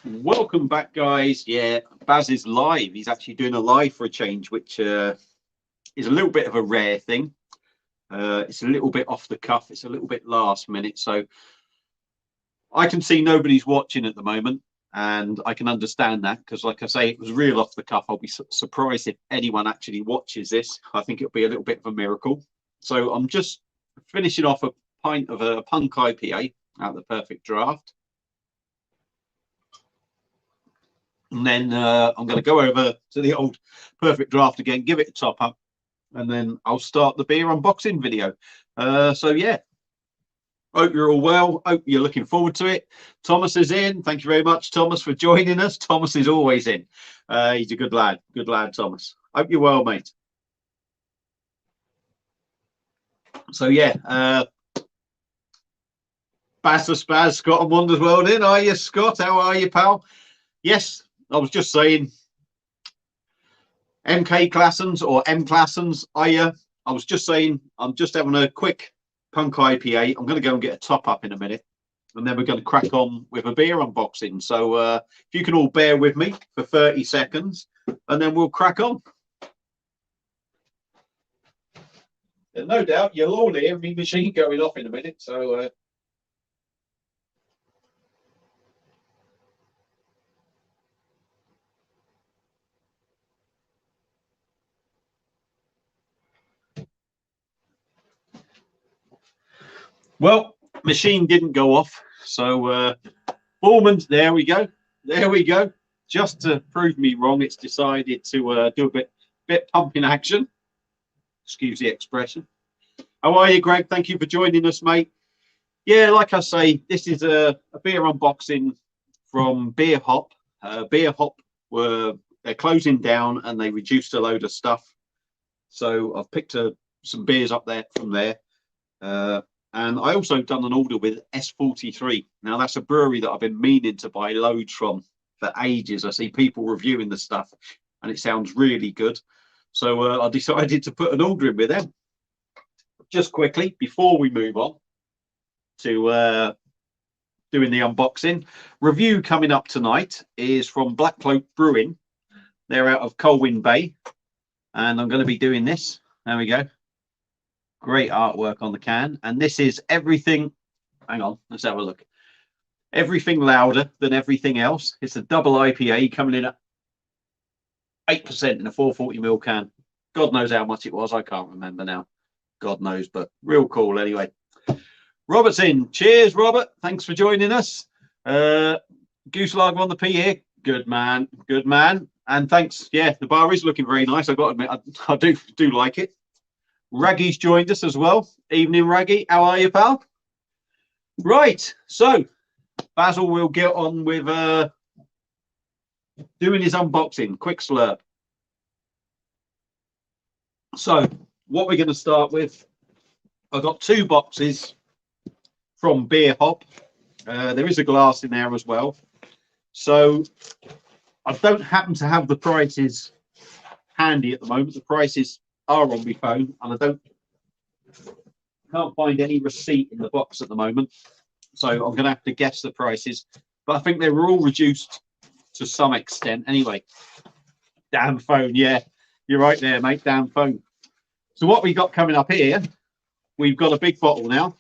Welcome back, guys. Yeah, Baz is live. He's actually doing a live for a change, which is a little bit of a rare thing. It's a little bit off the cuff. It's a little bit last minute. So I can see nobody's watching at the moment, and I can understand that because, like I say, it was real off the cuff. I'll be surprised if anyone actually watches this. I think it'll be a little bit of a miracle. So I'm just finishing off a pint of a Punk IPA out of the Perfect Draft. And then I'm going to go over to the old Perfect Draft again, give it a top up, and then I'll start the beer unboxing video. So yeah, hope you're all well. Hope you're looking forward to it. Thomas is in. Thank you very much, Thomas, for joining us. Thomas is always in. He's a good lad. Good lad, Thomas. Hope you're well, mate. So yeah, Baz the Spaz, Scott and Wonders World in. Are you, Scott? How are you, pal? Yes, I was just saying, MK Classons or M Classons, I was just saying, I'm just having a quick Punk IPA. I'm going to go and get a top up in a minute, and then we're going to crack on with a beer unboxing. So if you can all bear with me for 30 seconds, and then we'll crack on. And no doubt you'll all hear my machine going off in a minute. So well, machine didn't go off. So Foreman, there we go. There we go. Just to prove me wrong, it's decided to do a bit pumping action. Excuse the expression. How are you, Greg? Thank you for joining us, mate. Yeah, like I say, this is a beer unboxing from beerhop. Beerhop they're closing down and they reduced a load of stuff. So I've picked some beers up there from there. And I also done an order with S43. Now, that's a brewery that I've been meaning to buy loads from for ages. I see people reviewing the stuff, and it sounds really good. So I decided to put an order in with them. Just quickly, before we move on to doing the unboxing, review coming up tonight is from Black Cloak Brewing. They're out of Colwyn Bay, and I'm going to be doing this. There we go. Great artwork on the can, and this is everything. Hang on, let's have a look. Everything louder than everything else. It's a double IPA coming in at 8% in a 440ml can. God knows how much it was. I can't remember now. God knows, but real cool anyway. Robert's in. Cheers, Robert. Thanks for joining us. Goose Lager on the P here. Good man. Good man. And thanks. Yeah, the bar is looking very nice. I've got to admit, I do like it. Raggy's joined us as well. Evening, Raggy. How are you, pal? Right. So, Basil will get on with doing his unboxing. Quick slurp. So, what we're going to start with, I've got 2 boxes from beerhop. There is a glass in there as well. So, I don't happen to have the prices handy at the moment. The prices are on my phone, and I can't find any receipt in the box at the moment, so I'm going to have to guess the prices, but I think they were all reduced to some extent anyway. Damn phone. Yeah, you're right there, mate. Damn phone. So what we got coming up here, we've got a big bottle now,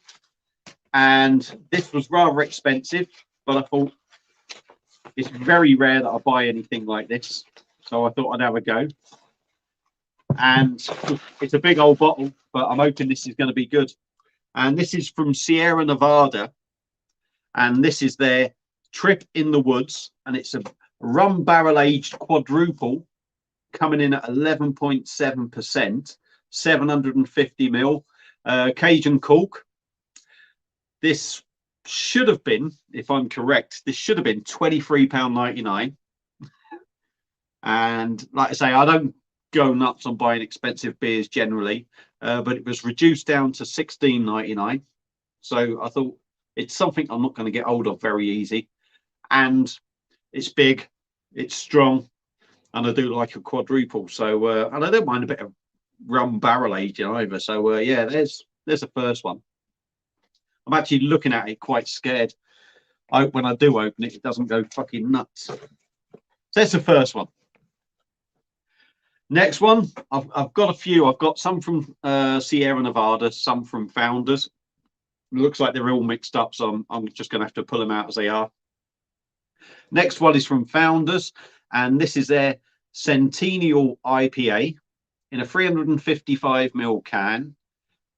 and this was rather expensive, but I thought it's very rare that I buy anything like this, so I thought I'd have a go. And it's a big old bottle, but I'm hoping this is going to be good. And this is from Sierra Nevada, and this is their Trip in the Woods, and it's a rum barrel aged quadruple coming in at 11.7%, 750ml, Cajun cork. This should have been, if I'm correct, this should have been £23.99. And like I say, I don't go nuts on buying expensive beers generally, but it was reduced down to £16.99. So I thought it's something I'm not going to get hold of very easy, and it's big, it's strong, and I do like a quadruple. So and I don't mind a bit of rum barrel aging either. So yeah, there's the first one. I'm actually looking at it quite scared. I hope when I do open it, it doesn't go fucking nuts. So that's the first one. Next one, I've got a few. I've got some from Sierra Nevada, some from Founders. It looks like they're all mixed up, so I'm just going to have to pull them out as they are. Next one is from Founders, and this is their Centennial IPA in a 355ml can,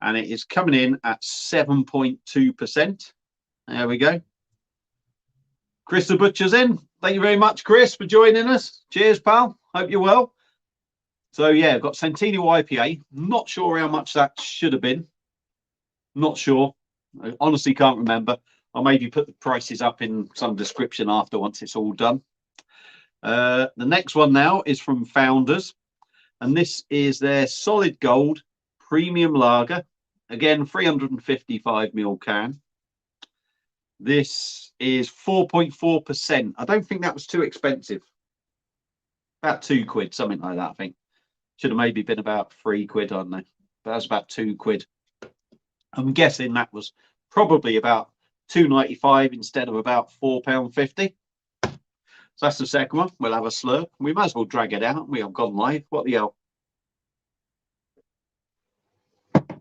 and it is coming in at 7.2%. There we go. Chris the Butcher's in. Thank you very much, Chris, for joining us. Cheers, pal. Hope you're well. So yeah, I've got Centennial IPA. Not sure how much that should have been. Not sure. I honestly can't remember. I'll maybe put the prices up in some description after once it's all done. The next one now is from Founders, and this is their Solid Gold Premium Lager. Again, 355ml can. This is 4.4%. I don't think that was too expensive. About £2, something like that, I think. Should have maybe been about £3, I don't know. But that was about £2. I'm guessing that was probably about £2.95 instead of about £4.50. So that's the second one. We'll have a slurp. We might as well drag it out. We have gone live. What the hell?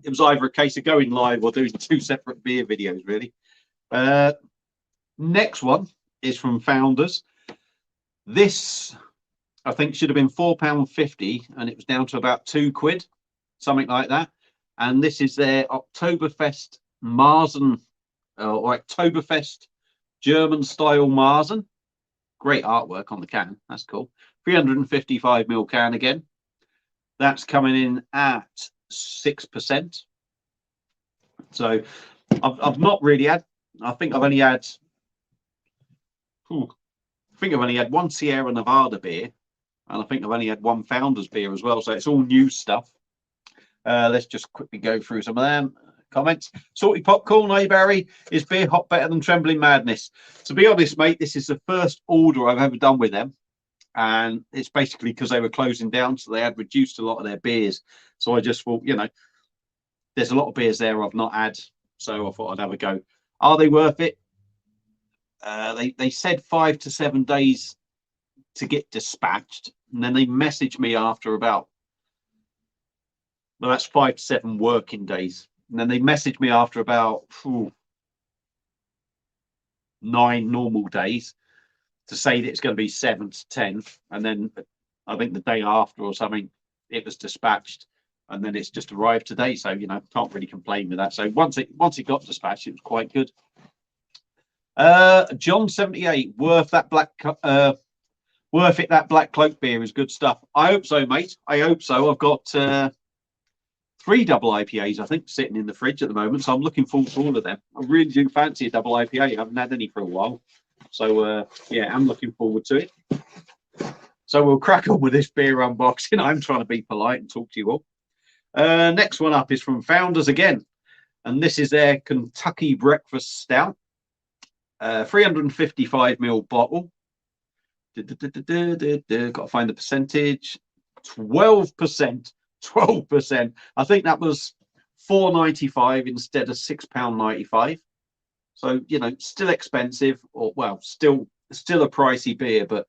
It was either a case of going live or doing two separate beer videos, really. Next one is from Founders. This, I think, should have been £4.50, and it was down to about £2, something like that. And this is their Oktoberfest Marzen, or Oktoberfest German style Marzen. Great artwork on the can. That's cool. 355ml can again. That's coming in at 6%. So I've not really had. I think I've only had. One Sierra Nevada beer, and I think I've only had one Founders beer as well. So it's all new stuff. Let's just quickly go through some of them. Comments. Salty Popcorn, hey Barry, is beer hop better than Trembling Madness? To be honest, mate, this is the first order I've ever done with them, and it's basically because they were closing down, so they had reduced a lot of their beers. So I just thought, you know, there's a lot of beers there I've not had, so I thought I'd have a go. Are they worth it? They said 5 to 7 days to get dispatched, and then they messaged me after about, well, that's 5 to 7 working days. And then they messaged me after about 9 normal days to say that it's going to be 7 to 10. And then I think the day after or something, it was dispatched. And then it's just arrived today. So, you know, can't really complain with that. So once it got dispatched, it was quite good. John 78, worth it, that Black Cloak beer is good stuff. I hope so, mate. I hope so. I've got 3 double IPAs, I think, sitting in the fridge at the moment. So I'm looking forward to all of them. I really do fancy a double IPA. I haven't had any for a while. So, yeah, I'm looking forward to it. So we'll crack on with this beer unboxing. I'm trying to be polite and talk to you all. Next one up is from Founders again. And this is their Kentucky Breakfast Stout. 355ml bottle. Got to find the percentage. 12%. 12%. I think that was £4.95 instead of £6.95. So, you know, still expensive, or well, still a pricey beer, but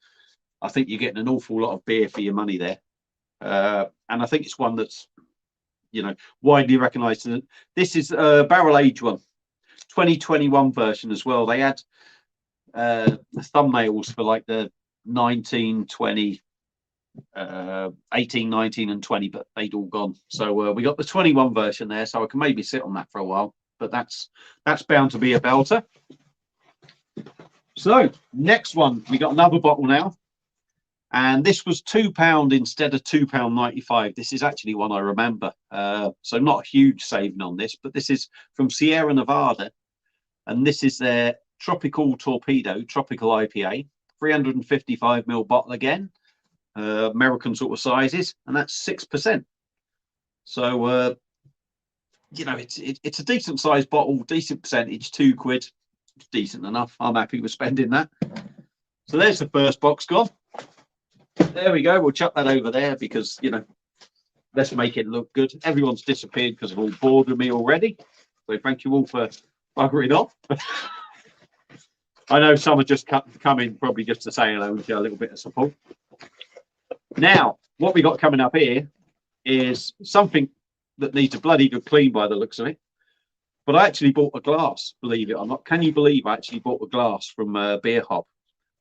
I think you're getting an awful lot of beer for your money there. And I think it's one that's, you know, widely recognised. This is a barrel age one, 2021 version as well. They had thumbnails for like the 19, 20, 18, 19 and 20, but they'd all gone. So we got the 21 version there, so I can maybe sit on that for a while, but that's bound to be a belter. So next one, we got another bottle now, and this was £2 instead of £2.95. This is actually one I remember, so not a huge saving on this, but this is from Sierra Nevada, and this is their Tropical Torpedo Tropical IPA, 355ml bottle again. American sort of sizes, and that's 6%. So you know, it's a decent sized bottle, decent percentage, £2. It's decent enough. I'm happy with spending that. So there's the first box gone. There we go. We'll chuck that over there because, you know, let's make it look good. Everyone's disappeared because they're all bored with me already. So thank you all for buggering off. I know some are just come in probably just to say hello and show a little bit of support. Now, what we got coming up here is something that needs a bloody good clean by the looks of it. But I actually bought a glass, believe it or not. Can you believe I actually bought a glass from Beerhop?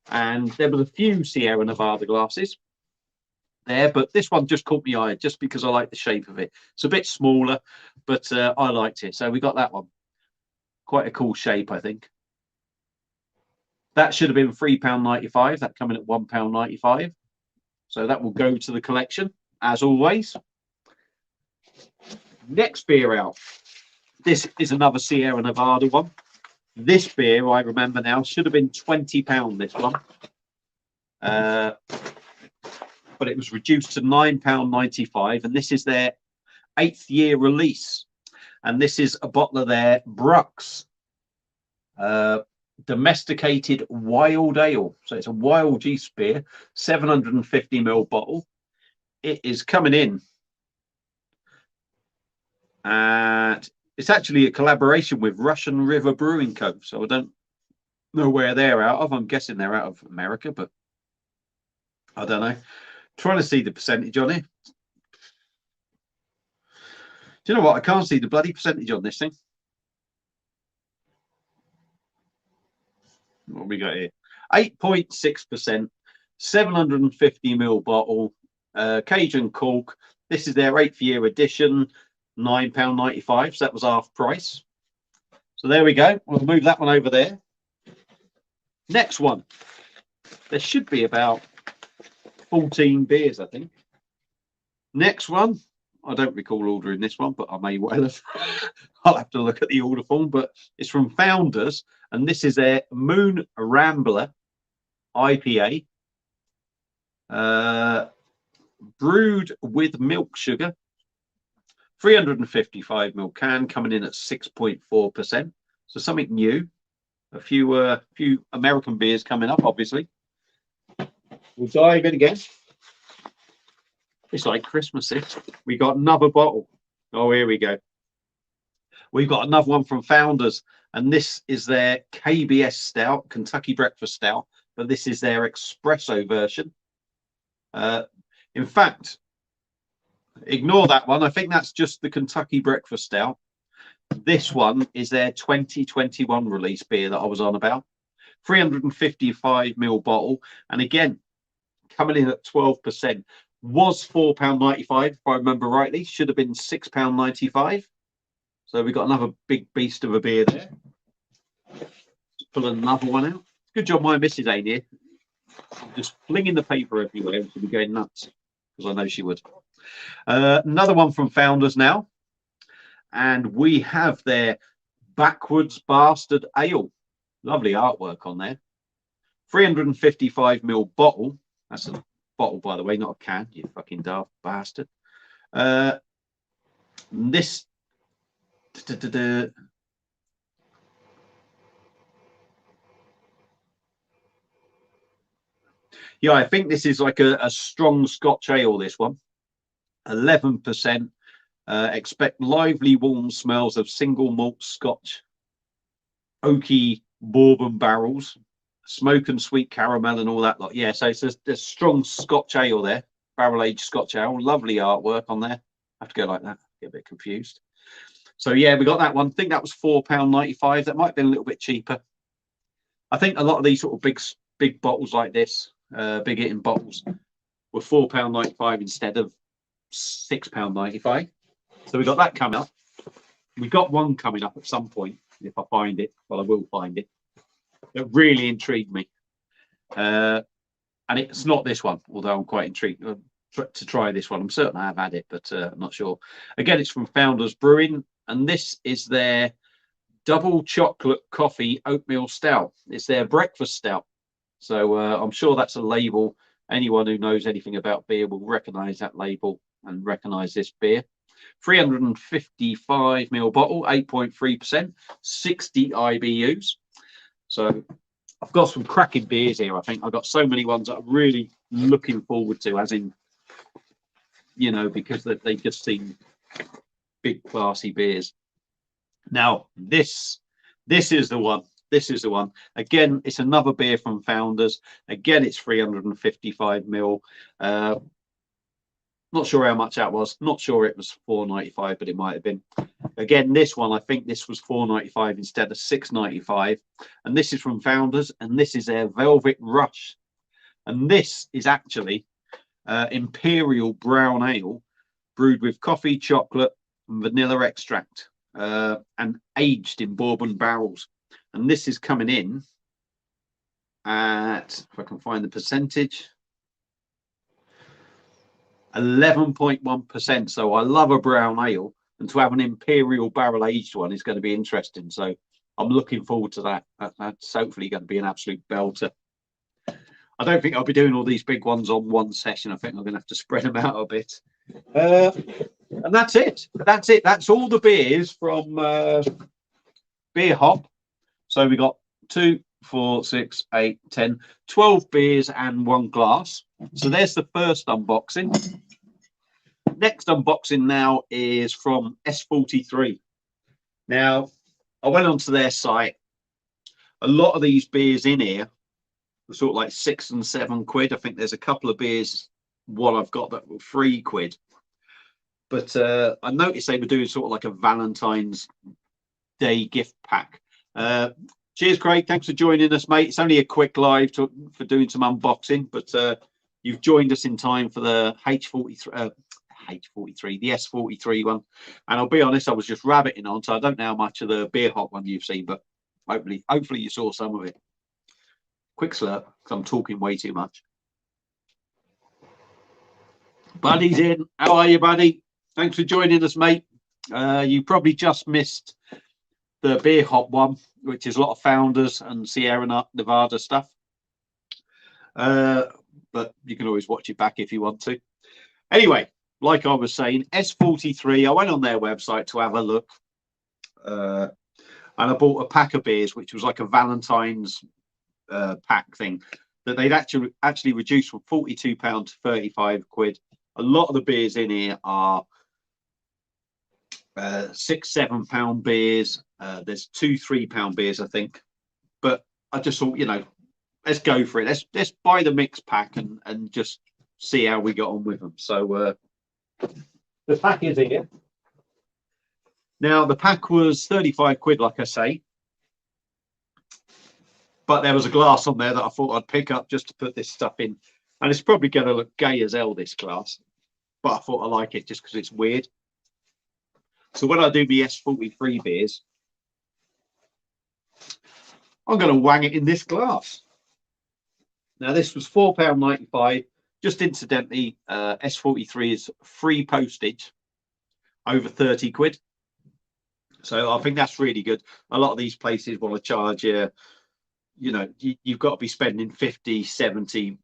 And there was a few Sierra Nevada glasses there, but this one just caught my eye just because I like the shape of it. It's a bit smaller, but I liked it. So we got that one. Quite a cool shape, I think. That should have been £3.95. That coming at £1.95. So that will go to the collection, as always. Next beer out. This is another Sierra Nevada one. This beer, I remember now, should have been £20, this one. But it was reduced to £9.95. And this is their 8th year release. And this is a bottle of their Brux domesticated wild ale. So it's a wild yeast beer, 750ml bottle. It is coming in. And it's actually a collaboration with Russian River Brewing Co. So I don't know where they're out of. I'm guessing they're out of America, but I don't know. Trying to see the percentage on it. Do you know what? I can't see the bloody percentage on this thing. What have we got here? 8.6%, 750ml bottle, Cajun cork. This is their 8th year edition, £9.95. So that was half price. So there we go. We'll move that one over there. Next one. There should be about 14 beers, I think. Next one. I don't recall ordering this one, but I may well have. I'll have to look at the order form, but it's from Founders, and this is their Moon Rambler IPA, brewed with milk sugar, 355ml can, coming in at 6.4%. So something new. A few American beers coming up, obviously. We'll dive in again. It's like Christmas. We got another bottle. Oh, here we go. We've got another one from Founders, and this is their KBS Stout, Kentucky Breakfast Stout, but this is their espresso version. In fact, ignore that one. I think that's just the Kentucky Breakfast Stout. This one is their 2021 release beer that I was on about. 355ml bottle, and again, coming in at 12%. Was £4.95 if I remember rightly. Should have been £6.95. So we got another big beast of a beer there. Let's pull another one out. Good job my missus ain't here. I'm just flinging the paper everywhere. She'll be going nuts, because I know she would. Another one from Founders now. And we have their Backwards Bastard Ale. Lovely artwork on there. 355ml bottle. That's a bottle, by the way, not a can, you fucking daft bastard. This yeah, I think this is like a strong Scotch ale, this one. 11%. Expect lively warm smells of single malt Scotch oaky bourbon barrels, smoke and sweet caramel and all that lot. Yeah, so it's a strong Scotch ale there, barrel aged Scotch ale. Lovely artwork on there. I have to go like that, get a bit confused. So yeah, we got that one. I think that was £4.95. That might have been a little bit cheaper. I think a lot of these sort of big bottles like this, big hitting bottles, were £4.95 instead of £6.95. So we got that coming up. We got one coming up at some point, if I find it. Well, I will find it. It really intrigued me, and it's not this one, although I'm quite intrigued to try this one. I'm certain I have had it, but I'm not sure. Again, it's from Founders Brewing, and this is their double chocolate coffee oatmeal stout. It's their breakfast stout, so I'm sure that's a label. Anyone who knows anything about beer will recognize that label and recognize this beer. 355ml bottle, 8.3%, 60 IBUs. So I've got some cracking beers here. I think I've got so many ones that I'm really looking forward to, as in, you know, because they just seem big, classy beers. Now, this is the one. This is the one. Again, it's another beer from Founders. Again, it's 355 ml. Not sure how much that was. Not sure it was £4.95, but it might have been. Again, this one, I think this was £4.95 instead of £6.95. And this is from Founders, and this is their Velvet Rush. And this is actually Imperial Brown Ale brewed with coffee, chocolate, and vanilla extract, and aged in bourbon barrels. And this is coming in at, if I can find the percentage, 11.1%. So I love a brown ale, and to have an Imperial barrel aged one is going to be interesting. So I'm looking forward to that. That's hopefully going to be an absolute belter. I don't think I'll be doing all these big ones on one session. I think I'm going to have to spread them out a bit. And that's it. That's it. That's all the beers from Beer Hop. So we got 2, 4, 6, 8, 10, 12 beers and 1 glass. So there's the first unboxing. Next unboxing now is from S43. Now, I went onto their site. A lot of these beers in here were sort of like £6 and £7. I think there's a couple of beers, what I've got, that were £3. But I noticed they were doing sort of like a Valentine's Day gift pack. Cheers, Craig. Thanks for joining us, mate. It's only a quick live for doing some unboxing, but you've joined us in time for the the S43 one. And I'll be honest, I was just rabbiting on, so I don't know how much of the Beer Hop one you've seen, but hopefully you saw some of it. Quick slurp, because I'm talking way too much. Buddy's in. How are you, buddy? Thanks for joining us, mate. You probably just missed the Beer Hop one, which is a lot of Founders and Sierra Nevada stuff. But you can always watch it back if you want to. Anyway, like I was saying, S43, I went on their website to have a look. And I bought a pack of beers, which was like a Valentine's pack thing that they'd actually reduced from £42 to £35. A lot of the beers in here are £6, £7 beers. There's £2, £3 beers, I think. But I just thought, let's go for it. Let's buy the mix pack and just see how we got on with them. So the pack is here. Now the pack was £35, like I say. But there was a glass on there that I thought I'd pick up just to put this stuff in. And it's probably going to look gay as hell, this glass. But I thought I like it just because it's weird. So when I do the S43 beers, I'm going to wang it in this glass. Now, this was £4.95. Just incidentally, S43 is free postage over £30. So I think that's really good. A lot of these places want to charge you. You've got to be spending 50, 60,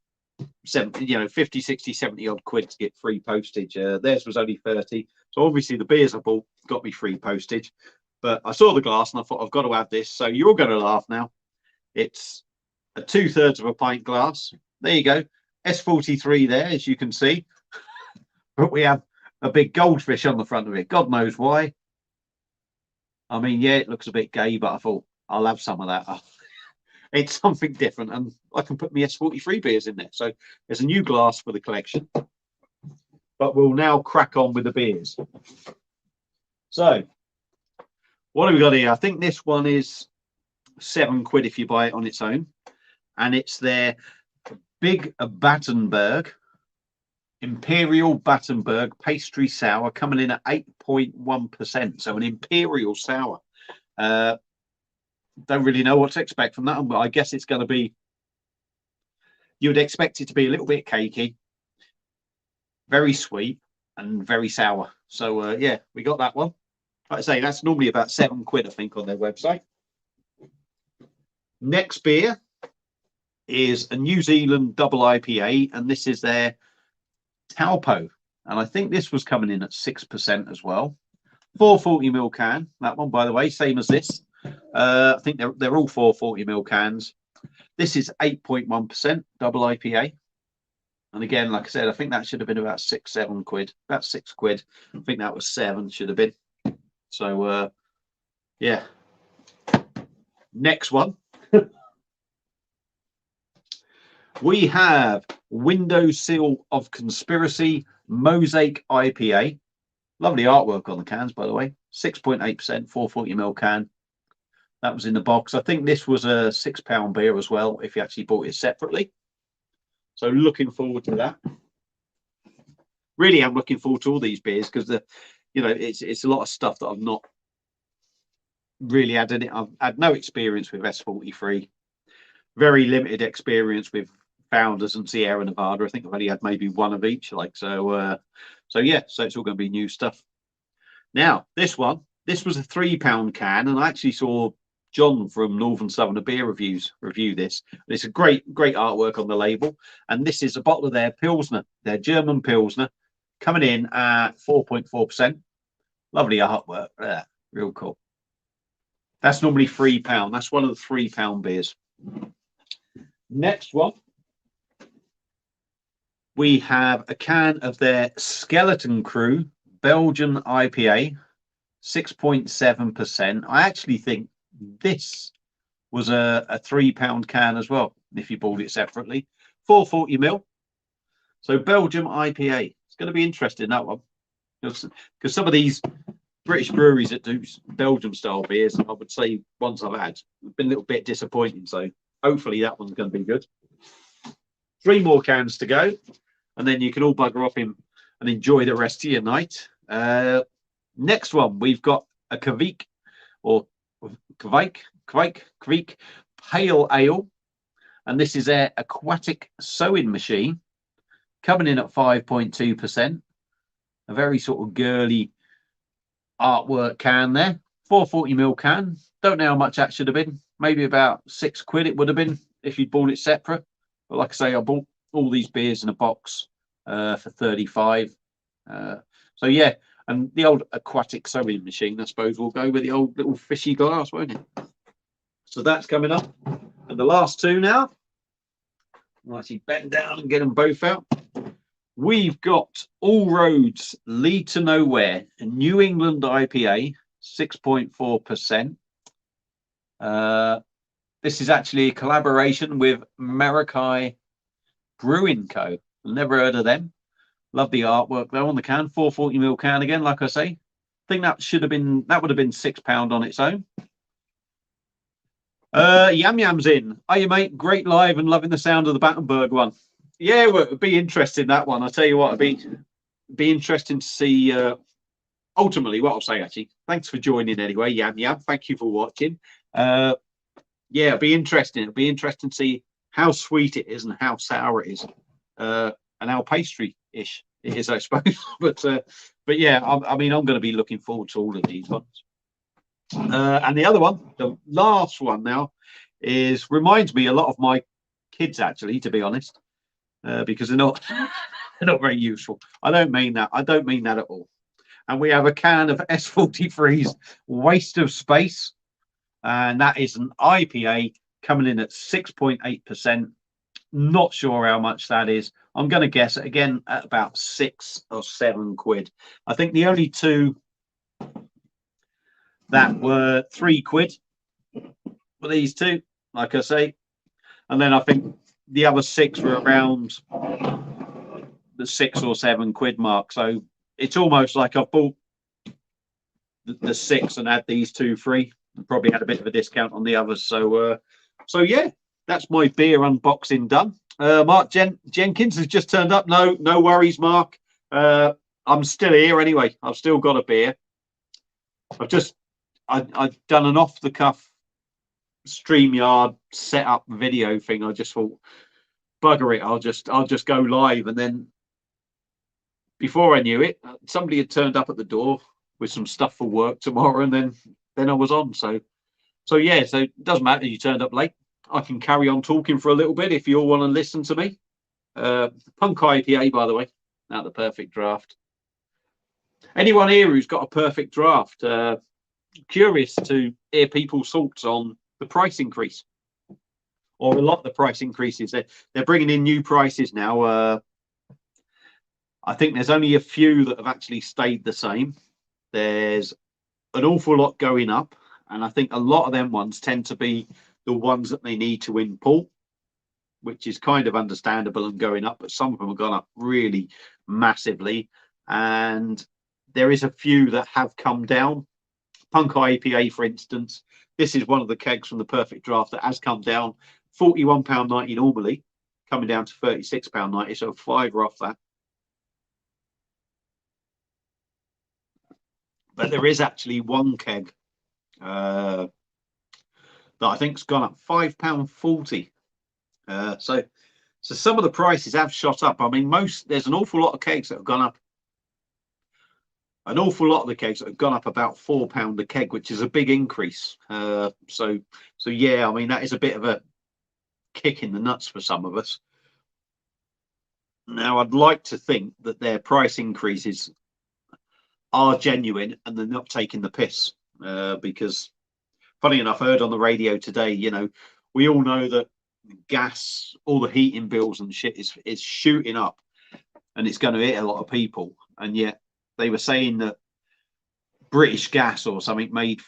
70 odd quid to get free postage. Theirs was only 30. So obviously the beers I bought got me free postage. But I saw the glass and I thought, I've got to have this. So you're going to laugh now. It's a 2/3 of a pint glass. There you go. S43 there, as you can see. But we have a big goldfish on the front of it. God knows why. I mean, yeah, it looks a bit gay, but I thought I'll have some of that. It's something different, and I can put my S43 beers in there. So there's a new glass for the collection. But we'll now crack on with the beers. So what have we got here? I think this one is £7 if you buy it on its own. And it's their Big Battenberg, Imperial Battenberg Pastry Sour, coming in at 8.1%. So an Imperial Sour. Don't really know what to expect from that one, but I guess it's going to be, you would expect it to be a little bit cakey, very sweet and very sour. So yeah, we got that one. Like I say, that's normally about £7, I think, on their website. Next beer is a New Zealand double IPA, and this is their Taupo, and I think this was coming in at 6% as well. 440ml can, that one, by the way, same as this. I think they're all 440ml cans. This is 8.1% double IPA. And again, like I said, I think that should have been about £6, £7, about £6. I think that was 7, should have been. So yeah. Next one. We have Windowsill of Conspiracy Mosaic IPA. Lovely artwork on the cans, by the way. 6.8%, 440ml can. That was in the box. I think this was a £6 beer as well, if you actually bought it separately. So looking forward to that. Really am looking forward to all these beers because it's a lot of stuff that I've not really had in it. I've had no experience with S43. Very limited experience with Founders and Sierra Nevada. I think I've only had maybe one of each. So yeah, so it's all going to be new stuff. Now, this was a £3 can, and I actually saw John from Northern Southerner Beer Reviews review this. It's a great artwork on the label, and this is a bottle of their Pilsner, their German Pilsner, coming in at 4.4%. Lovely artwork there, real cool. That's normally £3. That's one of the £3 beers. Next one, we have a can of their Skeleton Crew Belgian IPA, 6.7%. I actually think this was a £3 can as well, if you bought it separately. 440ml. So Belgium IPA. It's going to be interesting, that one. Because some of these British breweries that do Belgium style beers, I would say ones I've had, have been a little bit disappointing. So hopefully that one's going to be good. 3 more cans to go, and then you can all bugger off him and enjoy the rest of your night. Next one, we've got a Kvik Pale Ale, and this is their aquatic sewing machine, coming in at 5.2%. A very sort of girly artwork can there. 440ml can. Don't know how much that should have been. Maybe about £6 it would have been if you'd bought it separate. But like I say, I bought all these beers in a box for 35. So yeah, and the old aquatic sewing machine, I suppose, will go with the old little fishy glass, won't it? So that's coming up. And the last two now, I'll actually bend down and get them both out. We've got All Roads Lead to Nowhere, a New England IPA, 6.4%. This is actually a collaboration with Maracay Brewing Co. Never heard of them. Love the artwork though on the can. 440ml can again, like I say. I think that would have been £6 on its own. Yam Yam's in. Are you, mate? Great live and loving the sound of the Battenberg one. Yeah, well, it'd be interesting, that one. I'll tell you what, it'd be interesting to see ultimately what I'll say, actually. Thanks for joining anyway, Yam Yam. Thank you for watching. Yeah, it'll be interesting. It'll be interesting to see how sweet it is and how sour it is. And how pastry-ish it is, I suppose. but yeah, I mean, I'm going to be looking forward to all of these ones. And the other one, the last one now, reminds me a lot of my kids, actually, to be honest, because they're not very useful. I don't mean that. I don't mean that at all. And we have a can of S43's Waste of Space, and that is an IPA coming in at 6.8%. Not sure how much that is. I'm going to guess it again at about £6 or £7. I think the only two that were £3 were these two, like I say, and then I think the other 6 were around the £6 or £7 mark. So it's almost like I've bought the 6 and had these 2 free, and probably had a bit of a discount on the others. So yeah, that's my beer unboxing done. Mark Jenkins has just turned up. No worries, Mark. I'm still here anyway. I've still got a beer. I've done an off the cuff StreamYard setup video thing. I just thought, bugger it, I'll just go live. And then before I knew it, somebody had turned up at the door with some stuff for work tomorrow, and then I was on. So yeah, so it doesn't matter if you turned up late. I can carry on talking for a little bit if you all want to listen to me. Punk IPA, by the way, now the perfect draft. Anyone here who's got a perfect draft? Curious to hear people's thoughts on the price increase, or a lot of the price increases. They're bringing in new prices now. I think there's only a few that have actually stayed the same. There's an awful lot going up, And I think a lot of them ones tend to be the ones that they need to import, which is kind of understandable and going up, but some of them have gone up really massively. And there is a few that have come down. Punk IPA, for instance, this is one of the kegs from the Perfect Draft that has come down. £41.90 normally, coming down to £36.90, so £5 off that. But there is actually one keg that I think's gone up £5.40. So some of the prices have shot up. I mean, there's an awful lot of kegs that have gone up. An awful lot of the kegs that have gone up about £4 a keg, which is a big increase. So yeah, I mean, that is a bit of a kick in the nuts for some of us. Now, I'd like to think that their price increases are genuine and they're not taking the piss, because funny enough, I heard on the radio today, you know, we all know that gas, all the heating bills and shit is shooting up, and it's going to hit a lot of people. And yet they were saying that British Gas or something made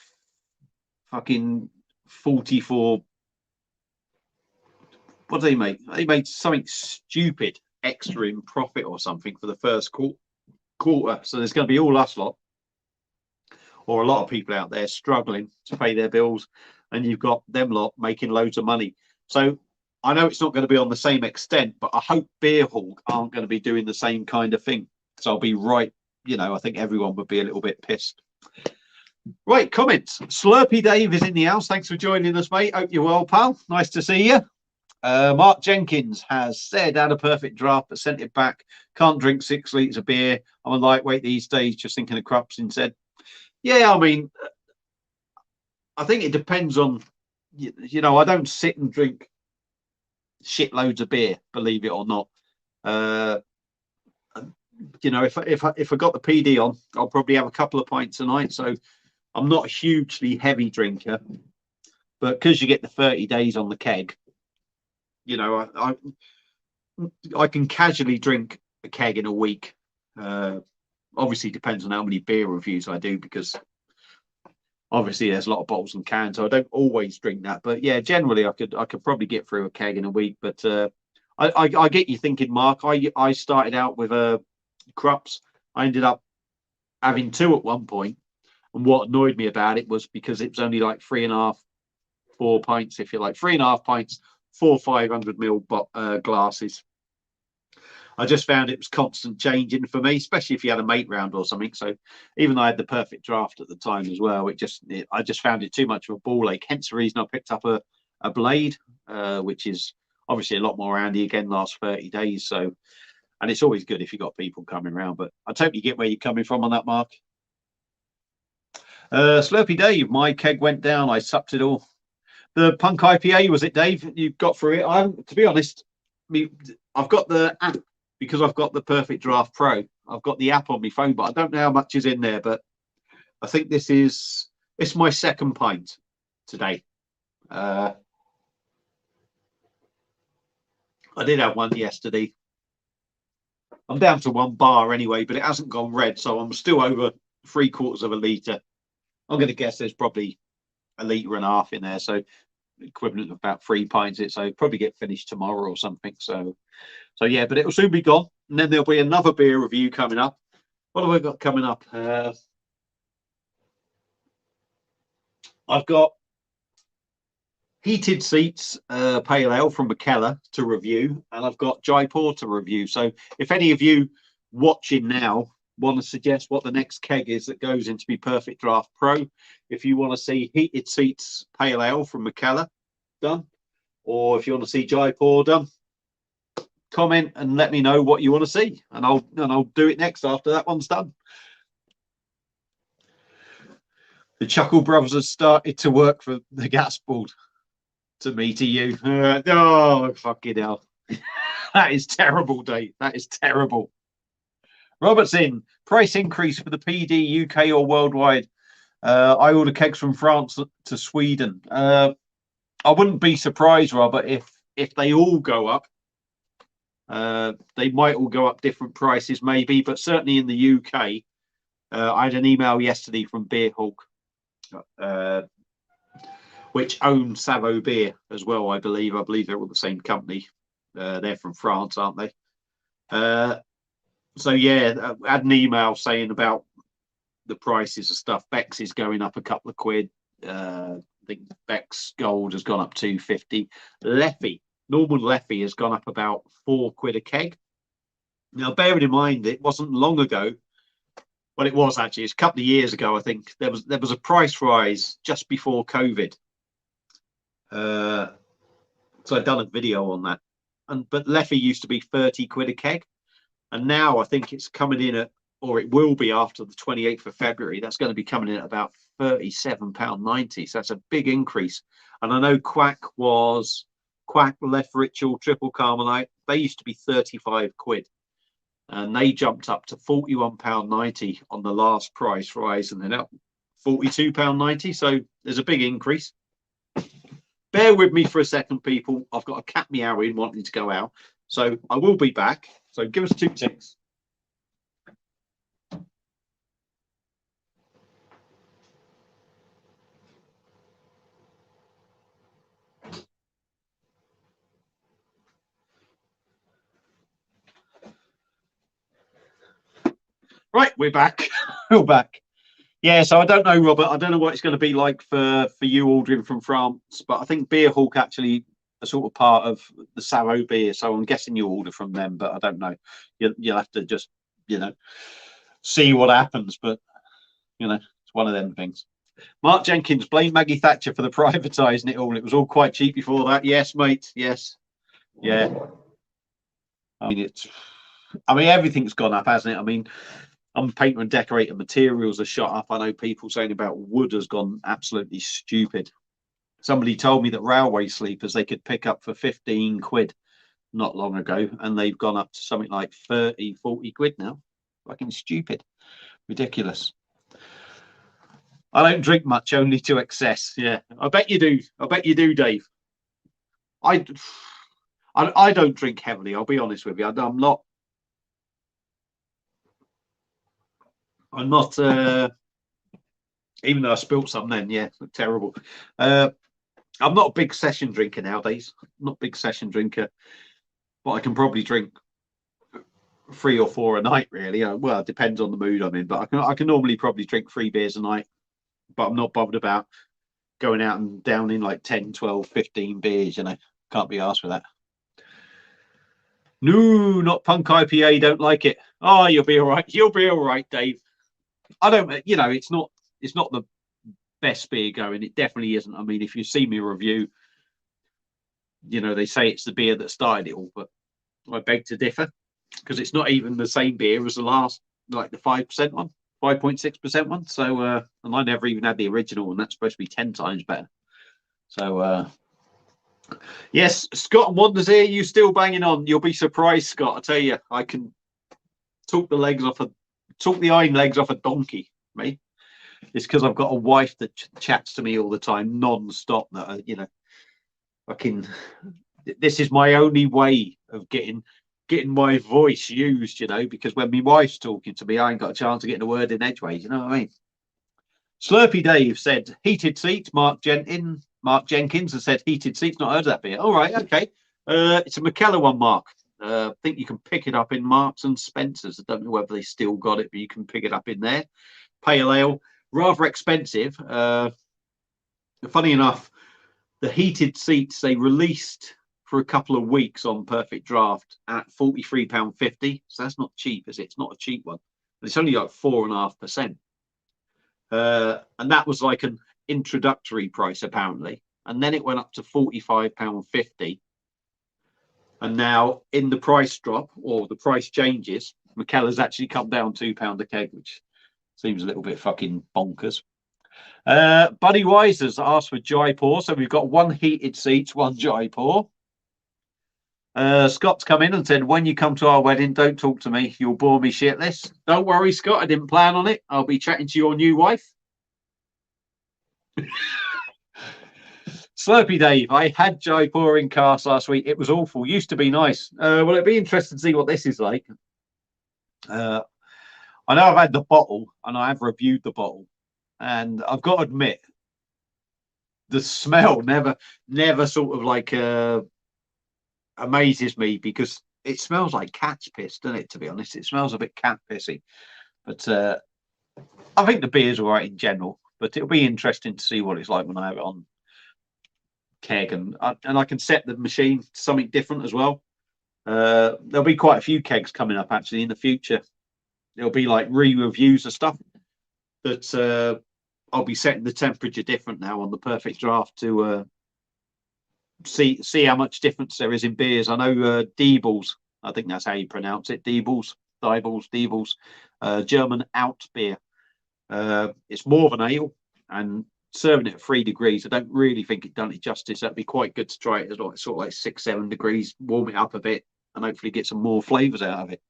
fucking 44. What did they make? They made something stupid extra in profit or something for the first quarter. So there's going to be all us lot, or a lot of people out there struggling to pay their bills, and you've got them lot making loads of money. So I know it's not going to be on the same extent, but I hope Beerhop aren't going to be doing the same kind of thing. So I'll be right. You know, I think everyone would be a little bit pissed. Right, comments. Slurpy Dave is in the house. Thanks for joining us, mate. Hope you're well, pal. Nice to see you. Mark Jenkins has said, had a perfect draft, but sent it back. Can't drink 6 litres of beer. I'm a lightweight these days, just thinking of Crups instead. Yeah, I mean, I think it depends on, you know, I don't sit and drink shitloads of beer, believe it or not. You know, if I got the PD on, I'll probably have a couple of pints a night. So I'm not a hugely heavy drinker, but because you get the 30 days on the keg, you know, I can casually drink a keg in a week. Obviously depends on how many beer reviews I do, because obviously there's a lot of bottles and cans, so I don't always drink that. But yeah, generally I could probably get through a keg in a week. But I get you thinking, Mark. I started out with Crups. I ended up having 2 at one point, and what annoyed me about it was because it was only like 3.5, 4 pints, if you like, 3.5 pints, 4 500ml glasses. I just found it was constant changing for me, especially if you had a mate round or something. So even though I had the perfect draft at the time as well, I just found it too much of a ball ache. Hence the reason I picked up a blade, which is obviously a lot more handy. Again, last 30 days. So, and it's always good if you've got people coming around. But I totally get where you're coming from on that, Mark. Slurpy Dave, my keg went down. I supped it all. The Punk IPA, was it, Dave? You got through it? To be honest, I've got the app because I've got the Perfect Draft Pro. I've got the app on my phone, but I don't know how much is in there. But I think it's my second pint today. I did have one yesterday. I'm down to 1 bar anyway, but it hasn't gone red, so I'm still over 3/4 of a litre. I'm going to guess there's probably 1.5 litres in there, so equivalent of about 3 pints. So probably get finished tomorrow or something. So yeah, but it'll soon be gone, and then there'll be another beer review coming up. What have I got coming up? I've got Heated Seats Pale Ale from McKellar to review, and I've got Jaipur to review. So if any of you watching now want to suggest what the next keg is that goes into my Perfect Draft Pro, if you want to see Heated Seats Pale Ale from McKellar done, or if you want to see Jaipur done, comment and let me know what you want to see, and I'll do it next after that one's done. The Chuckle Brothers has started to work for the gas board. To me, to you. Oh, fucking hell. That is terrible, Dave. That is terrible. Robertson, price increase for the PD, UK or worldwide? I order kegs from France to Sweden. I wouldn't be surprised, Robert, if they all go up. They might all go up different prices, maybe, but certainly in the UK, I had an email yesterday from Beerhop which own Savo Beer as well, I believe. I believe they're all the same company. They're from France, aren't they? So yeah, I had an email saying about the prices of stuff. Beck's is going up a couple of quid. I think Beck's Gold has gone up 250. Leffy, normal Leffy has gone up about 4 quid a keg. Now, bearing in mind, it wasn't long ago. Well, it was actually. It's a couple of years ago, I think. There was a price rise just before COVID. So I'd done a video on that. But Leffy used to be 30 quid a keg. And now I think it's coming in at, or it will be after the 28th of February, that's going to be coming in at about £37.90. So that's a big increase. And I know Quack, Left Ritual, Triple Carmelite, they used to be 35 quid. And they jumped up to £41.90 on the last price rise, and then up £42.90. So there's a big increase. Bear with me for a second, people. I've got a cat meowing, wanting to go out. So I will be back. So give us 2 ticks. Right, we're back. We're back. Yeah, so I don't know, Robert. I don't know what it's going to be like for you ordering from France, but I think Beerhawk actually are sort of part of the Savo Beer, so I'm guessing you order from them, but I don't know. You'll have to just, see what happens, but, it's one of them things. Mark Jenkins, blame Maggie Thatcher for the privatising it all. It was all quite cheap before that. Yes, mate. Yes. Yeah. I mean, everything's gone up, hasn't it? I mean, on painter and decorator materials are shot up. I know people saying about wood has gone absolutely stupid. Somebody told me that railway sleepers they could pick up for 15 quid not long ago, and they've gone up to something like 30, 40 quid now. Fucking stupid. Ridiculous. I don't drink much, only to excess. Yeah, I bet you do. I bet you do, Dave. I don't drink heavily. I'll be honest with you. I'm not. Even though I spilt some then, yeah, terrible. I'm not a big session drinker nowadays. Not a big session drinker, but I can probably drink 3 or 4 a night, really. Well, it depends on the mood I'm in, but I can normally probably drink 3 beers a night, but I'm not bothered about going out and downing like 10, 12, 15 beers, Can't be asked for that. No, not Punk IPA, don't like it. Oh, you'll be all right. You'll be all right, Dave. I don't, it's not the best beer going. It definitely isn't. I mean, if you see me review, they say it's the beer that started it all, but I beg to differ because it's not even the same beer as the last, like the 5% one, 5.6% one. So, and I never even had the original, and that's supposed to be 10 times better. So, yes, Scott and Wonders here. You still banging on? You'll be surprised, Scott. I tell you, I can talk the iron legs off a donkey, mate. It's because I've got a wife that chats to me all the time, non-stop. That this is my only way of getting my voice used, because when my wife's talking to me, I ain't got a chance of getting a word in edgeways. You know what I mean? Slurpy Dave said heated seats. Mark Jenkins has said heated seats. Not heard of that beer. All right, okay. It's a McKellar one, Mark. I think you can pick it up in Marks and Spencer's. I don't know whether they still got it, but you can pick it up in there. Pale ale, rather expensive. Funny enough, the heated seats they released for a couple of weeks on Perfect Draft at £43.50. So that's not cheap, is it? It's not a cheap one. But it's only like 4.5%. And that was like an introductory price, apparently. And then it went up to £45.50. And now in the price drop or the price changes, McKellar's actually come down £2 a keg, which seems a little bit fucking bonkers. Buddy Wiser's asked for Jaipur. So we've got 1 heated seats, 1 Jaipur. Scott's come in and said, when you come to our wedding, don't talk to me. You'll bore me shitless. Don't worry, Scott. I didn't plan on it. I'll be chatting to your new wife. Slurpy Dave, I had Jaipur in cast last week. It was awful. Used to be nice. Well, it'd be interesting to see what this is like. I know I've had the bottle and I have reviewed the bottle. And I've got to admit, the smell never sort of like amazes me, because it smells like cat's piss, doesn't it? To be honest, it smells a bit cat pissy. But I think the beer's all right in general. But it'll be interesting to see what it's like when I have it on keg, and I can set the machine to something different as well. There'll be quite a few kegs coming up actually in the future. There'll be like re-reviews of stuff that I'll be setting the temperature different now on the Perfect Draft to see how much difference there is in beers. I know Diebels, I think that's how you pronounce it, Diebels, German out beer. It's more of an ale, and serving it at 3 degrees, I don't really think it done it justice. That'd be quite good to try it as like sort of like 6-7 degrees, warm it up a bit, and hopefully get some more flavors out of it.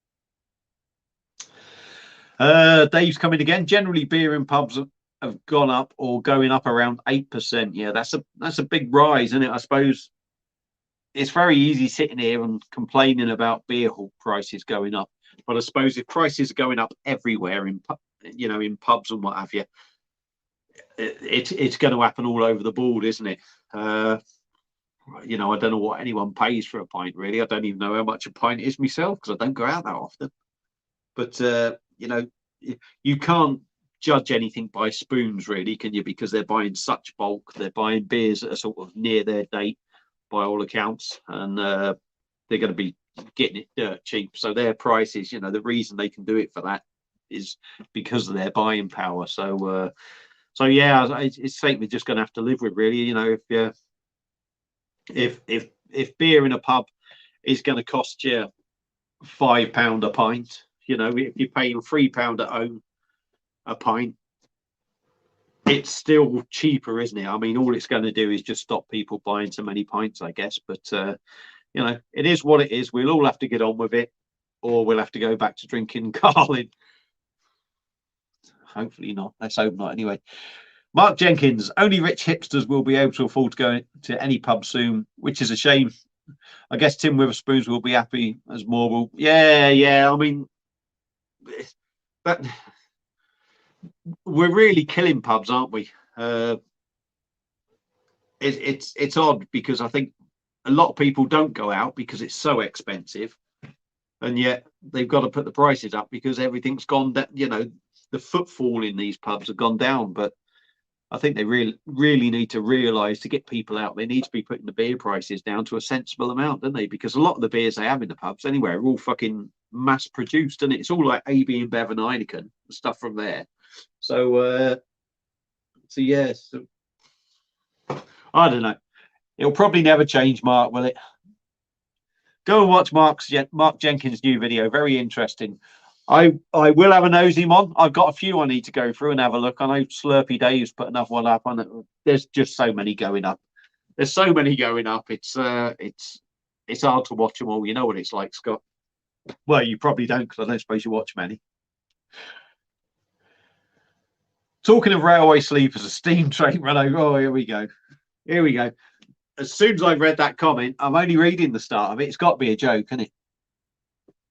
Dave's coming again. Generally, beer in pubs have gone up or going up around 8%. Yeah, that's a big rise, isn't it? I suppose it's very easy sitting here and complaining about beer hall prices going up, but I suppose if prices are going up everywhere in pubs and what have you, it's going to happen all over the board, isn't it? I don't know what anyone pays for a pint, really. I don't even know how much a pint is myself, because I don't go out that often. But you can't judge anything by spoons, really, can you? Because they're buying such bulk. They're buying beers that are sort of near their date by all accounts, and they're going to be getting it dirt cheap. So their prices, the reason they can do it for that is because of their buying power. So yeah, it's something we're just going to have to live with, really. If beer in a pub is going to cost you £5 a pint, if you're paying £3 at home a pint, it's still cheaper, isn't it? I mean, all it's going to do is just stop people buying so many pints, I guess. But it is what it is. We'll all have to get on with it, or we'll have to go back to drinking Carlin. Hopefully not. Let's hope not. Anyway, Mark Jenkins, only rich hipsters will be able to afford to go to any pub soon, which is a shame. I guess Tim Witherspoons will be happy as more will. Yeah. I mean, we're really killing pubs, aren't we? It's odd, because I think a lot of people don't go out because it's so expensive, and yet they've got to put the prices up because everything's gone down. The footfall in these pubs have gone down, but I think they really need to realise, to get people out, they need to be putting the beer prices down to a sensible amount, don't they? Because a lot of the beers they have in the pubs anyway are all fucking mass produced, and it's all like AB and Bev and Heineken stuff from there. So yes, I don't know. It'll probably never change, Mark, will it? Go and watch Mark Jenkins' new video. Very interesting. I will have a nosy on. I've got a few I need to go through and have a look. I know Slurpy Dave's put another one up on it. There's just so many going up. There's so many going up. It's hard to watch them all. You know what it's like, Scott. Well, you probably don't, because I don't suppose you watch many. Talking of railway sleepers, a steam train run over. Oh, here we go. As soon as I read that comment, I'm only reading the start of it. It's got to be a joke, isn't it?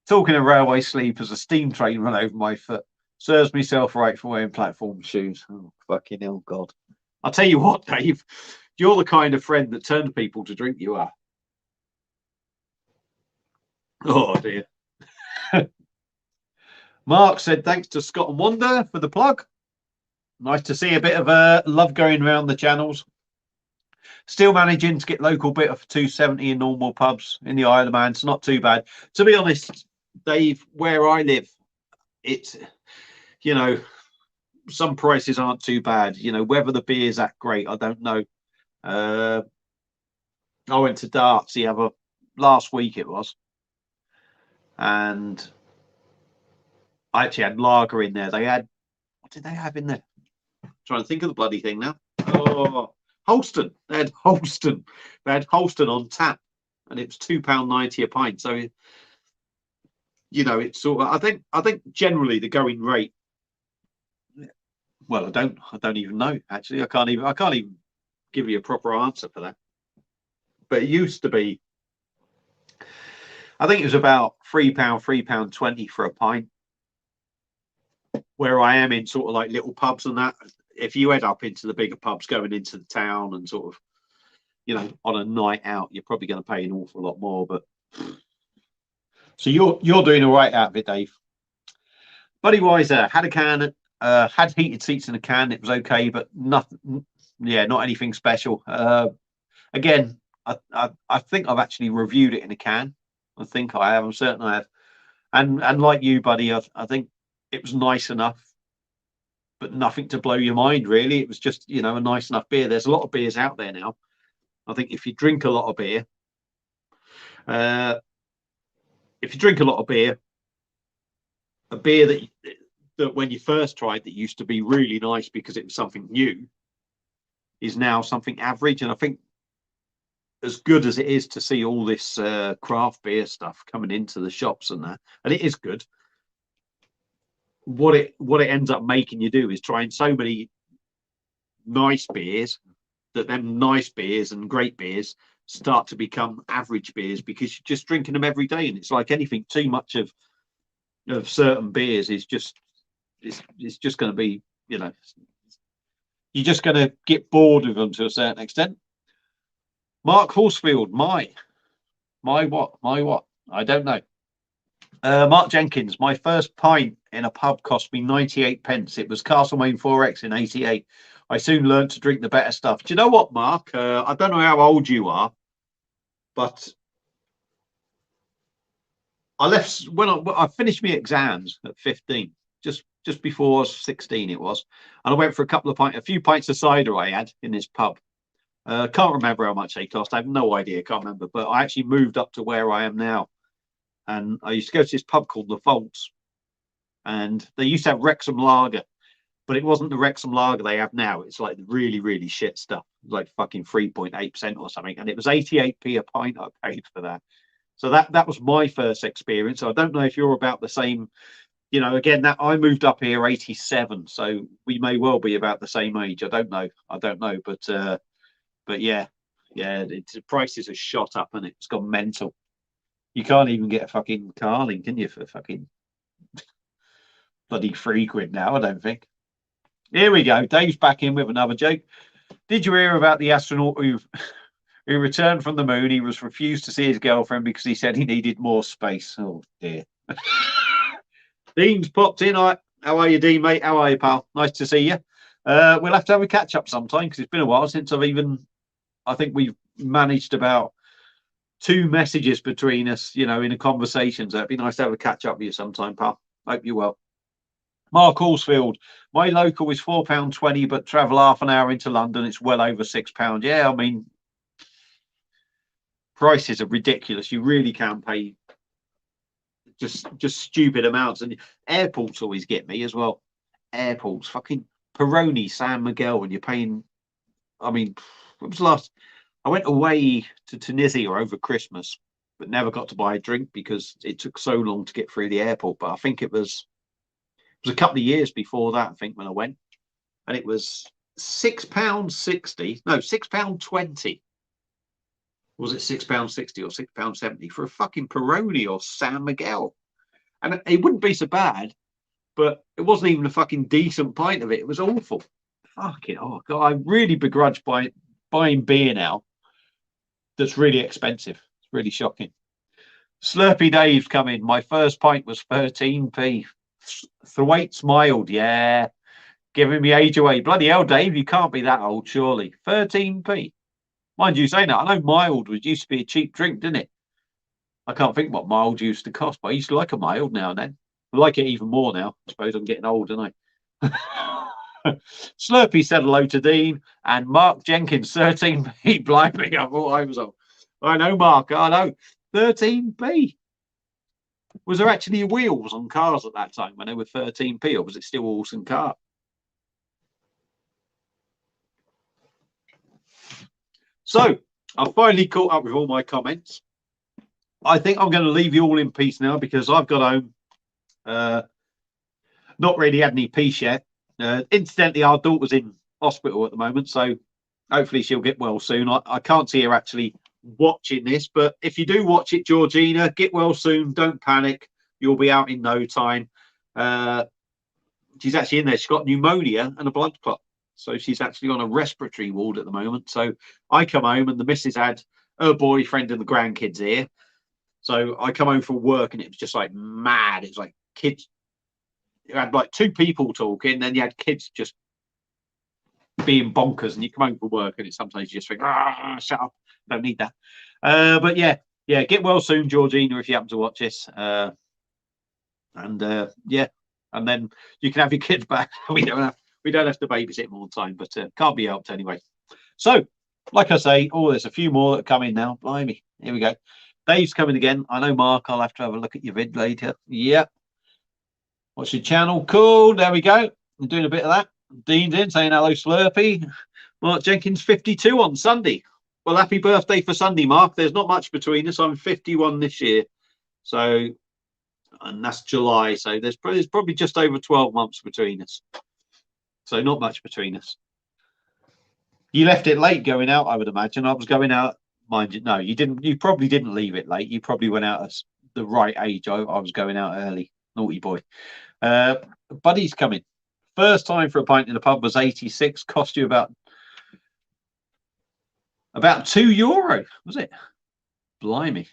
Talking of railway sleepers, a steam train run over my foot. Serves myself right for wearing platform shoes. Oh, fucking hell, God. I'll tell you what, Dave. You're the kind of friend that turns people to drink, you are. Oh, dear. Mark said, thanks to Scott and Wonder for the plug. Nice to see a bit of love going around the channels. Still managing to get local bitter for £2.70 in normal pubs in the Isle of Man. It's not too bad. To be honest, Dave, where I live, it's, some prices aren't too bad. Whether the beer's that great, I don't know. I went to Darts last week it was, and I actually had lager in there. What did they have in there? I'm trying to think of the bloody thing now. Oh, Holston. They had Holston. They had Holston on tap, and it was £2.90 a pint. So, it's sort of. I think generally the going rate. Well, I don't even know. Actually, I can't even give you a proper answer for that. But it used to be. I think it was about £3.20 for a pint. Where I am in sort of like little pubs and that, if you head up into the bigger pubs going into the town and sort of, you know, on a night out, you're probably going to pay an awful lot more. But so you're doing all right out of it, Dave. Buddy Wiser had a can, had heated seats in a can. It was okay, but nothing. Yeah, not anything special. Again, I think I've actually reviewed it in a can. I think I have. I'm certain I have. And like you, buddy, I think it was nice enough, but nothing to blow your mind, really. It was just, you know, a nice enough beer. There's a lot of beers out there now. I think if you drink a lot of beer, a beer that when you first tried that used to be really nice because it was something new is now something average. And I think as good as it is to see all this craft beer stuff coming into the shops and that, and it is good, what it ends up making you do is trying so many nice beers that them nice beers and great beers start to become average beers because you're just drinking them every day. And it's like anything, too much of certain beers is just it's just going to be, you know, you're just going to get bored of them to a certain extent. Mark Horsfield, my what? I don't know. Mark Jenkins, my first pint in a pub cost me 98 pence. It was Castlemaine 4X in 88. I soon learned to drink the better stuff. Do you know what, Mark? I don't know how old you are, but I left when I finished my exams at 15, just before I was 16 it was, and I went for a few pints of cider I had in this pub. Can't remember how much they cost. I have no idea. Can't remember. But I actually moved up to where I am now, and I used to go to this pub called the Vaults, and they used to have Wrexham lager, but it wasn't the Wrexham lager they have now. It's like really, really shit stuff, like fucking 3.8% or something, and it was 88p a pint I paid for that. So that was my first experience. So I don't know if you're about the same. You know, again, that I moved up here 87, so we may well be about the same age. I don't know, but yeah, the prices have shot up and it's gone mental. You can't even get a fucking Carling, can you, for fucking bloody £3 now? I don't think. Here we go. Dave's back in with another joke. Did you hear about the astronaut who returned from the moon? He was refused to see his girlfriend because he said he needed more space. Oh dear. Dean's popped in. How are you, Dean, mate? How are you, pal? Nice to see you. We'll have to have a catch up sometime because it's been a while since I think we've managed about 2 messages between us, you know, in a conversation. So it'd be nice to have a catch up with you sometime, pal. Hope you're well. Mark Horsfield, my local is £4.20, but travel half an hour into London, it's well over £6. Yeah, I mean, prices are ridiculous. You really can pay just stupid amounts. And airports always get me as well. Airports, fucking Peroni, San Miguel, and you're paying. I mean, what was the last? I went away to Tunisia over Christmas, but never got to buy a drink because it took so long to get through the airport. But I think it was a couple of years before that, I think, when I went, and it was £6.60. No, £6.20. Was it £6.60 or £6.70 for a fucking Peroni or San Miguel? And it wouldn't be so bad, but it wasn't even a fucking decent pint of it. It was awful. Fucking, oh God, I really begrudge buying beer now that's really expensive. It's really shocking. Slurpy Dave's coming. My first pint was 13p. Thwaite smiled. Yeah. Giving me age away. Bloody hell, Dave, you can't be that old, surely. 13p. Mind you saying that, I know mild used to be a cheap drink, didn't it? I can't think what mild used to cost, but I used to like a mild now and then. I like it even more now. I suppose I'm getting old, don't I? Slurpy said hello to Dean, and Mark Jenkins, 13p. Blimey, I thought I was old. I know, Mark, I know. 13p. Was there actually wheels on cars at that time when they were 13p, or was it still horse and cart? So I've finally caught up with all my comments. I think I'm going to leave you all in peace now because I've got home. Not really had any peace yet. Incidentally, our daughter's in hospital at the moment, so hopefully she'll get well soon. I can't see her actually watching this, but if you do watch it, Georgina, get well soon. Don't panic. You'll be out in no time. She's actually in there. She's got pneumonia and a blood clot. So she's actually on a respiratory ward at the moment. So I come home and the missus had her boyfriend and the grandkids here. So I come home from work and it was just like mad. It was like kids. You had like two people talking, then you had kids just being bonkers. And you come home from work and it's sometimes you just think, shut up, don't need that. But yeah, get well soon, Georgina, if you happen to watch this. Yeah, and then you can have your kids back. We don't have to babysit them all the time, but can't be helped anyway. So, like I say, there's a few more that come in now. Blimey, here we go. Dave's coming again. I know, Mark. I'll have to have a look at your vid later. Yep. What's your channel called? There we go. I'm doing a bit of that. Dean's in saying hello, Slurpee. Mark Jenkins 52 on Sunday. Well, happy birthday for Sunday, Mark. There's not much between us. I'm 51 this year. So, and that's July. So there's probably just over 12 months between us. So not much between us. You left it late going out, I would imagine. I was going out, mind you. No, you didn't. You probably didn't leave it late. You probably went out at the right age. I was going out early. Naughty boy. Buddy's coming. First time for a pint in the pub was 86. Cost you about €2, was it? Blimey.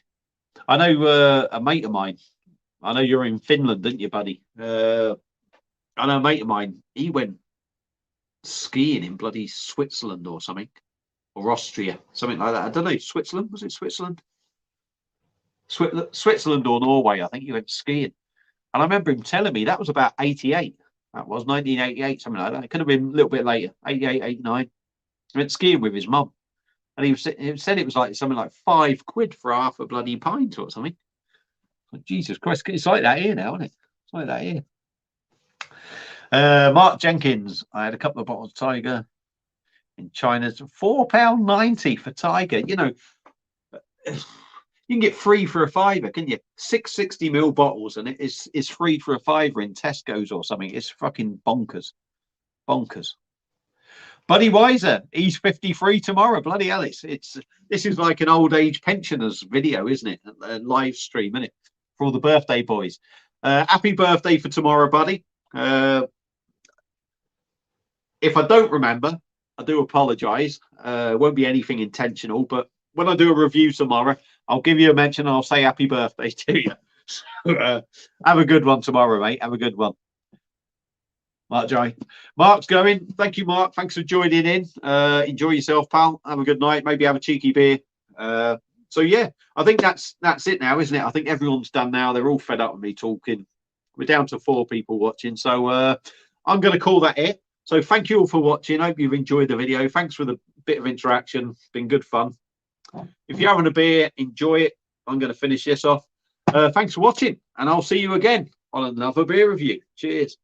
I know a mate of mine. I know you're in Finland, didn't you, buddy? I know a mate of mine. He went skiing in bloody Switzerland or something, or Austria, something like that. I don't know. Switzerland? Was it Switzerland? Switzerland or Norway? I think he went skiing. And I remember him telling me that was about 88. That was 1988, something like that. It could have been a little bit later, 88, 89. He went skiing with his mum. And he said it was like something like £5 for half a bloody pint or something. Like, Jesus Christ, it's like that here now, isn't it? It's like that here. Mark Jenkins, I had a couple of bottles of Tiger in China. It's £4.90 for Tiger. You know, you can get free for a £5, can you? 660ml bottles, and it's free for a £5 in Tesco's or something. It's fucking bonkers. Bonkers. Buddy Weiser, he's 53 tomorrow. Bloody hell, this is like an old age pensioners video, isn't it? A live stream, isn't it? For all the birthday boys. Happy birthday for tomorrow, buddy. If I don't remember, I do apologise. It won't be anything intentional, but when I do a review tomorrow, I'll give you a mention and I'll say happy birthday to you. So, have a good one tomorrow, mate. Have a good one. Mark's going. Thank you, Mark. Thanks for joining in. Enjoy yourself, pal. Have a good night. Maybe have a cheeky beer. So yeah, I think that's it now, isn't it? I think everyone's done now. They're all fed up with me talking. We're down to 4 people watching, so I'm going to call that it. So thank you all for watching. I hope you've enjoyed the video. Thanks for the bit of interaction. It's been good fun. If you're having a beer, enjoy it. I'm going to finish this off. Thanks for watching, and I'll see you again on another beer review. Cheers.